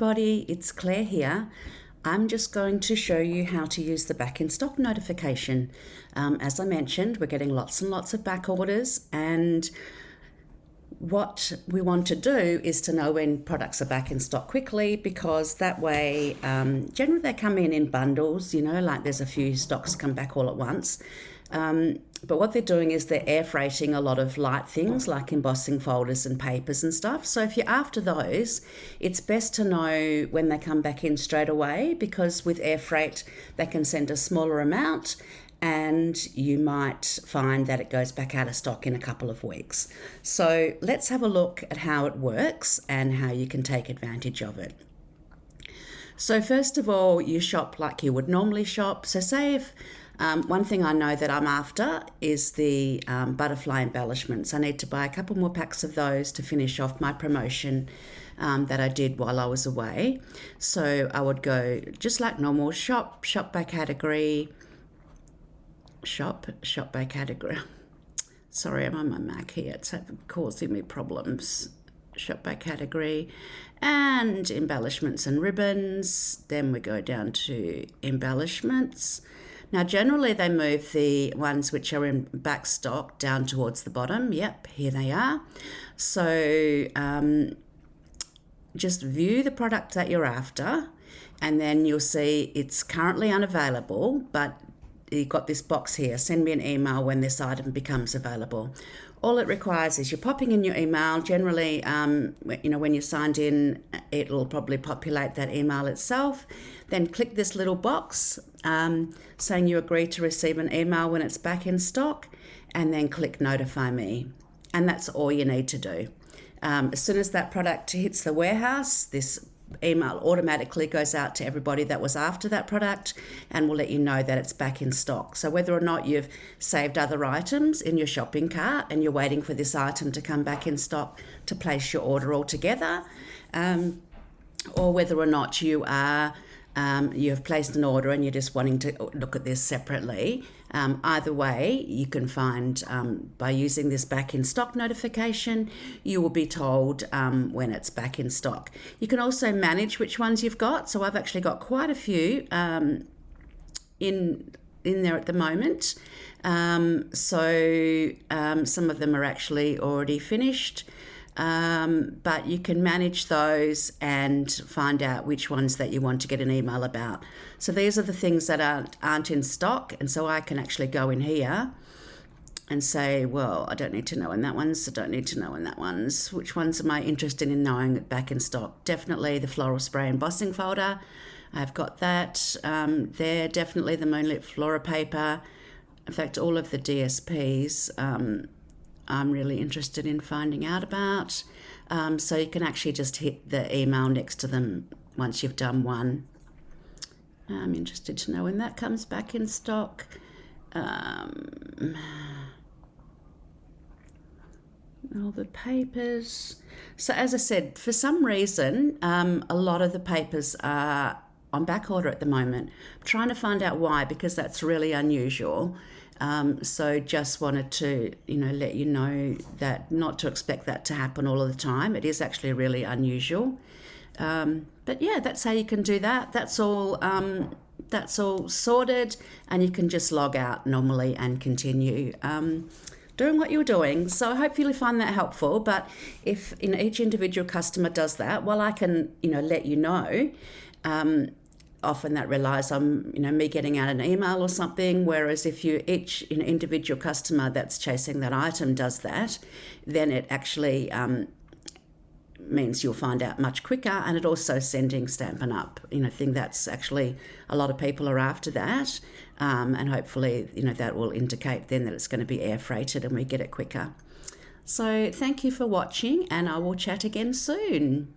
everybody, it's Claire here. I'm just going to show you how to use the back in stock notification. As I mentioned, we're getting lots and lots of back orders, and what we want to do is to know when products are back in stock quickly, because that way, generally they come in bundles, like there's a few stocks come back all at once. But what they're doing is they're air freighting a lot of light things like embossing folders and papers and stuff. So if you're after those, it's best to know when they come back in straight away, because with air freight, they can send a smaller amount and you might find that it goes back out of stock in a couple of weeks. So let's have a look at how it works and how you can take advantage of it. So first of all, you shop like you would normally shop. So say if one thing I know that I'm after is the butterfly embellishments. I need to buy a couple more packs of those to finish off my promotion that I did while I was away. So I would go just like normal, shop by category, shop by category. Sorry, I'm on my Mac here. It's causing me problems. Shop by category and embellishments and ribbons. Then we go down to embellishments. Now, generally, they move the ones which are in back stock down towards the bottom. Yep, here they are. So just view the product that you're after, and then you'll see it's currently unavailable, but you've got this box here, send me an email when this item becomes available. All it requires is you're popping in your email. Generally, when you're signed in, it'll probably populate that email itself. Then click this little box saying you agree to receive an email when it's back in stock, and then click notify me. And that's all you need to do. As soon as that product hits the warehouse, this email automatically goes out to everybody that was after that product and will let you know that it's back in stock. So whether or not you've saved other items in your shopping cart and you're waiting for this item to come back in stock to place your order altogether, or whether or not you are you have placed an order and you're just wanting to look at this separately, either way, you can find by using this back in stock notification, you will be told when it's back in stock. You can also manage which ones you've got. So I've actually got quite a few in there at the moment. So some of them are actually already finished. But you can manage those and find out which ones that you want to get an email about. So these are the things that aren't in stock, and so I can actually go in here and say, well, I don't need to know when that one's, I don't need to know when that one's. Which ones am I interested in knowing back in stock? Definitely the floral spray embossing folder. I've got that there. Definitely the Moonlit Flora paper. In fact, all of the DSPs I'm really interested in finding out about. So you can actually just hit the email next to them once you've done one. I'm interested to know when that comes back in stock. All the papers. So as I said, for some reason, a lot of the papers are on back order at the moment. I'm trying to find out why, because that's really unusual. So just wanted to, let you know that not to expect that to happen all of the time. It is actually really unusual. But yeah, that's how you can do that. That's all sorted, and you can just log out normally and continue doing what you're doing. So hopefully you find that helpful. But if each individual customer does that, well, I can, let you know. Often that relies on me getting out an email or something, whereas if each individual customer that's chasing that item does that, then it actually means you'll find out much quicker. And it also sending Stampin' Up, thing that's actually a lot of people are after that, and hopefully that will indicate then that it's going to be air freighted and we get it quicker. So thank you for watching, and I will chat again soon.